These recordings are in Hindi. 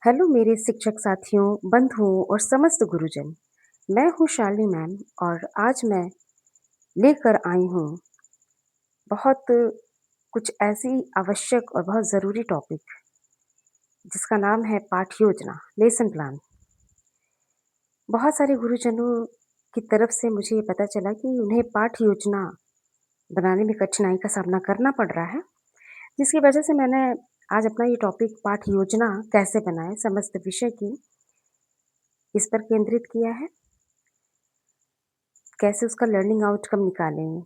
हेलो मेरे शिक्षक साथियों, बंधुओं और समस्त गुरुजन। मैं हूँ शालिनी मैम और आज मैं लेकर आई हूँ बहुत कुछ ऐसी आवश्यक और बहुत ज़रूरी टॉपिक जिसका नाम है पाठ योजना, लेसन प्लान। बहुत सारे गुरुजनों की तरफ से मुझे ये पता चला कि उन्हें पाठ योजना बनाने में कठिनाई का सामना करना पड़ रहा है, जिसकी वजह से मैंने आज अपना ये टॉपिक पाठ योजना कैसे बनाएं समस्त विषय की इस पर केंद्रित किया है। कैसे उसका लर्निंग आउटकम निकालें,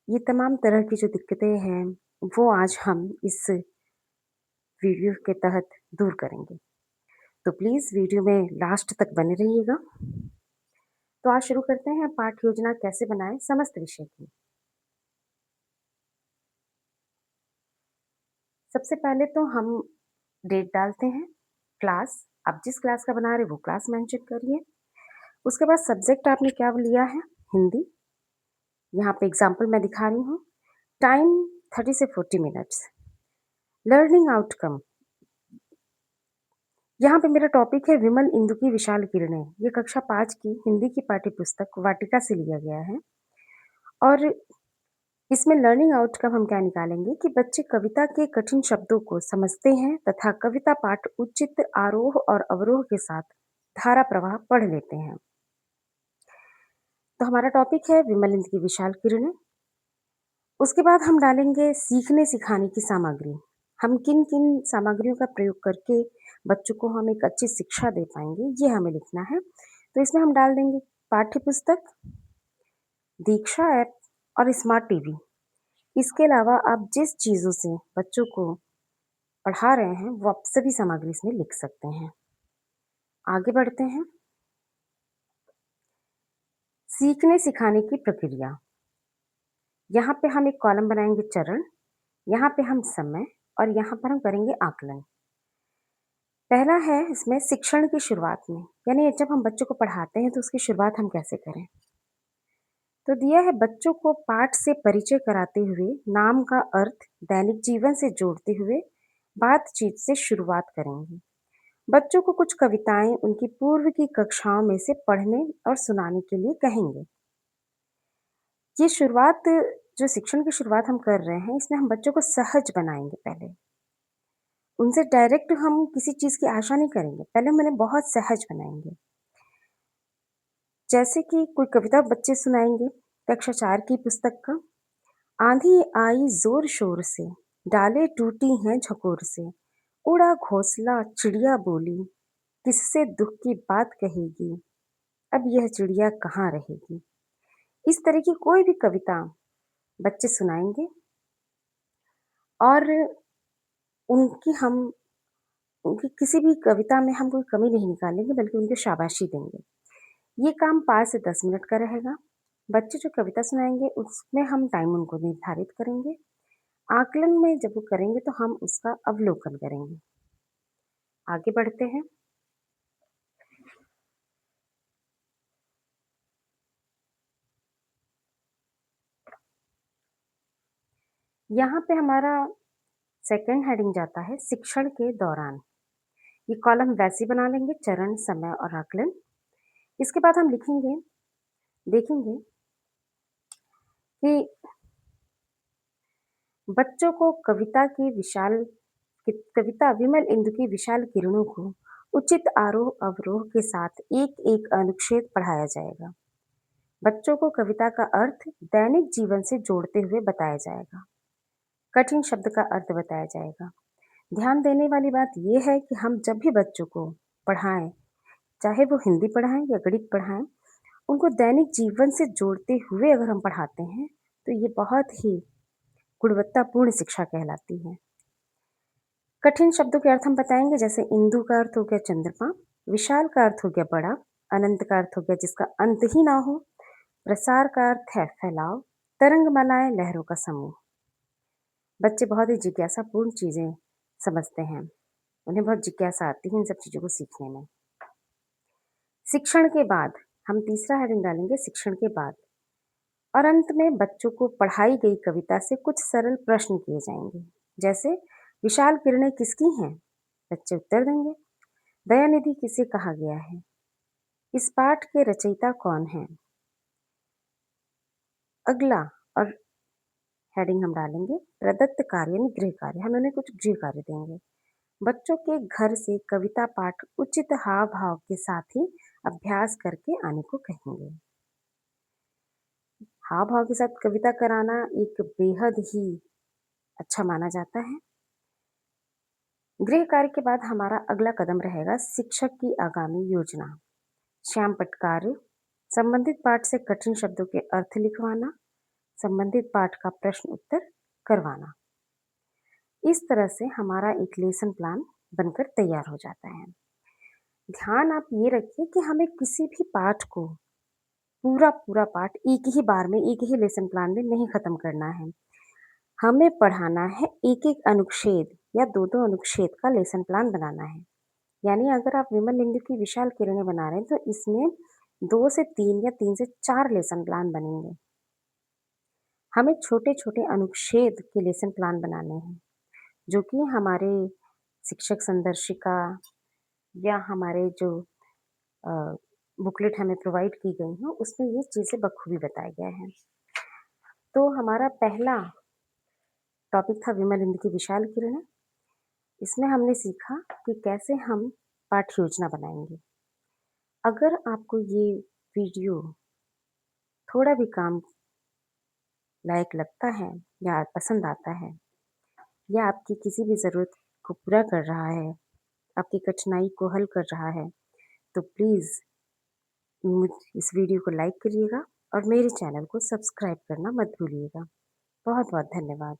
ये तमाम तरह की जो दिक्कतें हैं, वो आज हम इस वीडियो के तहत दूर करेंगे। तो प्लीज़ वीडियो में लास्ट तक बने रहिएगा। तो आज शुरू करते हैं पाठ योजना कैसे बनाएँ समस्त विषय की। सबसे पहले तो हम डेट डालते हैं, क्लास, आप जिस क्लास का बना रहे हैं वो क्लास मेंशन करिए। उसके बाद सब्जेक्ट आपने क्या लिया है, हिंदी। यहाँ पे एग्ज़ाम्पल मैं दिखा रही हूँ। टाइम 30 से 40 मिनट्स। लर्निंग आउटकम, यहाँ पे मेरा टॉपिक है विमल इंदु की विशाल किरणें। ये कक्षा 5 की हिंदी की पाठ्य पुस्तक वाटिका से लिया गया है और इसमें लर्निंग आउटकम हम क्या निकालेंगे कि बच्चे कविता के कठिन शब्दों को समझते हैं तथा कविता पाठ उचित आरोह और अवरोह के साथ धारा प्रवाह पढ़ लेते हैं। तो हमारा टॉपिक है विमल इंदु की विशाल किरणें। उसके बाद हम डालेंगे सीखने सिखाने की सामग्री। हम किन किन सामग्रियों का प्रयोग करके बच्चों को हम एक अच्छी शिक्षा दे पाएंगे, ये हमें लिखना है। तो इसमें हम डाल देंगे पाठ्य पुस्तक, दीक्षा ऐप और स्मार्ट टीवी। इसके अलावा आप जिस चीज़ों से बच्चों को पढ़ा रहे हैं वो आप सभी सामग्री इसमें लिख सकते हैं। आगे बढ़ते हैं। सीखने सिखाने की प्रक्रिया, यहाँ पे हम एक कॉलम बनाएंगे चरण, यहाँ पे हम समय और यहाँ पर हम करेंगे आकलन। पहला है इसमें शिक्षण की शुरुआत में, यानी जब हम बच्चों को पढ़ाते हैं तो उसकी शुरुआत हम कैसे करें। तो दिया है बच्चों को पाठ से परिचय कराते हुए नाम का अर्थ दैनिक जीवन से जोड़ते हुए बातचीत से शुरुआत करेंगे। बच्चों को कुछ कविताएं उनकी पूर्व की कक्षाओं में से पढ़ने और सुनाने के लिए कहेंगे। ये शुरुआत, जो शिक्षण की शुरुआत हम कर रहे हैं, इसमें हम बच्चों को सहज बनाएंगे। पहले उनसे डायरेक्ट हम किसी चीज़ की आशा नहीं करेंगे, पहले हम उन्हें बहुत सहज बनाएंगे। जैसे कि कोई कविता बच्चे सुनाएंगे कक्षा 4 की पुस्तक का। आंधी आई जोर शोर से, डालें टूटी हैं झकोर से, उड़ा घोंसला चिड़िया बोली, किससे दुख की बात कहेगी, अब यह चिड़िया कहाँ रहेगी। इस तरह की कोई भी कविता बच्चे सुनाएंगे और उनकी हम उनकी किसी भी कविता में हम कोई कमी नहीं निकालेंगे, बल्कि उनको शाबाशी देंगे। ये काम 5 से 10 मिनट का रहेगा। बच्चे जो कविता सुनाएंगे उसमें हम टाइम उनको निर्धारित करेंगे। आकलन में जब वो करेंगे तो हम उसका अवलोकन करेंगे। आगे बढ़ते हैं। यहाँ पे हमारा सेकंड हेडिंग जाता है शिक्षण के दौरान। ये कॉलम वैसे बना लेंगे चरण, समय और आकलन। इसके बाद हम लिखेंगे, देखेंगे कि बच्चों को कविता विमल इंदु की विशाल किरणों को उचित आरोह अवरोह के साथ एक एक अनुच्छेद पढ़ाया जाएगा। बच्चों को कविता का अर्थ दैनिक जीवन से जोड़ते हुए बताया जाएगा। कठिन शब्द का अर्थ बताया जाएगा। ध्यान देने वाली बात यह है कि हम जब भी बच्चों को पढ़ाएं, चाहे वो हिंदी पढ़ाएं या गणित पढ़ाएं, उनको दैनिक जीवन से जोड़ते हुए अगर हम पढ़ाते हैं तो ये बहुत ही गुणवत्तापूर्ण शिक्षा कहलाती है। कठिन शब्दों के अर्थ हम बताएंगे, जैसे इंदु का अर्थ हो गया चंद्रमा, विशाल का अर्थ हो गया बड़ा, अनंत का अर्थ हो गया जिसका अंत ही ना हो, प्रसार का अर्थ है फैलाव, तरंगमालाएं लहरों का समूह। बच्चे बहुत ही जिज्ञासापूर्ण चीजें समझते हैं, उन्हें बहुत जिज्ञासा आती है इन सब चीजों को सीखने में। शिक्षण के बाद हम तीसरा हेडिंग डालेंगे शिक्षण के बाद, और अंत में बच्चों को पढ़ाई गई कविता से कुछ सरल प्रश्न किए जाएंगे, जैसे विशाल किरणें किसकी हैं, बच्चे उत्तर देंगे। दयानिधि किसे कहा गया है? इस पाठ के रचयिता कौन हैं? अगला और हेडिंग हम डालेंगे प्रदत्त कार्य यानी गृह कार्य। हम उन्हें कुछ गृह कार्य देंगे। बच्चों के घर से कविता पाठ उचित हाव भाव के साथ ही अभ्यास करके आने को कहेंगे। हाव भाव के साथ कविता कराना एक बेहद ही अच्छा माना जाता है। गृह कार्य के बाद हमारा अगला कदम रहेगा शिक्षक की आगामी योजना। श्याम पटकार्य, संबंधित पाठ से कठिन शब्दों के अर्थ लिखवाना, संबंधित पाठ का प्रश्न उत्तर करवाना। इस तरह से हमारा एक लेसन प्लान बनकर तैयार हो जाता है। ध्यान आप ये रखिए कि हमें किसी भी पाठ को पूरा पूरा पाठ एक ही बार में एक ही लेसन प्लान में नहीं खत्म करना है। हमें पढ़ाना है एक एक अनुच्छेद या दो दो अनुच्छेद का लेसन प्लान बनाना है। यानी अगर आप विमल इंदु की विशाल किरणें बना रहे हैं तो इसमें 2 से 3 या 3 से 4 लेसन प्लान बनेंगे। हमें छोटे-छोटे अनुच्छेद के लेसन प्लान बनाने हैं, जो कि हमारे शिक्षक संदर्शिका या हमारे जो अ, बुकलेट हमें प्रोवाइड की गई हैं, उसमें ये चीज़ें बखूबी बताया गया है। तो हमारा पहला टॉपिक था विमल इंदु की विशाल किरणें। इसमें हमने सीखा कि कैसे हम पाठ योजना बनाएँगे। अगर आपको ये वीडियो थोड़ा भी काम लायक लगता है या पसंद आता है या आपकी किसी भी ज़रूरत को पूरा कर रहा है, आपकी कठिनाई को हल कर रहा है, तो प्लीज़ मुझ इस वीडियो को लाइक करिएगा और मेरे चैनल को सब्सक्राइब करना मत भूलिएगा। बहुत-बहुत धन्यवाद।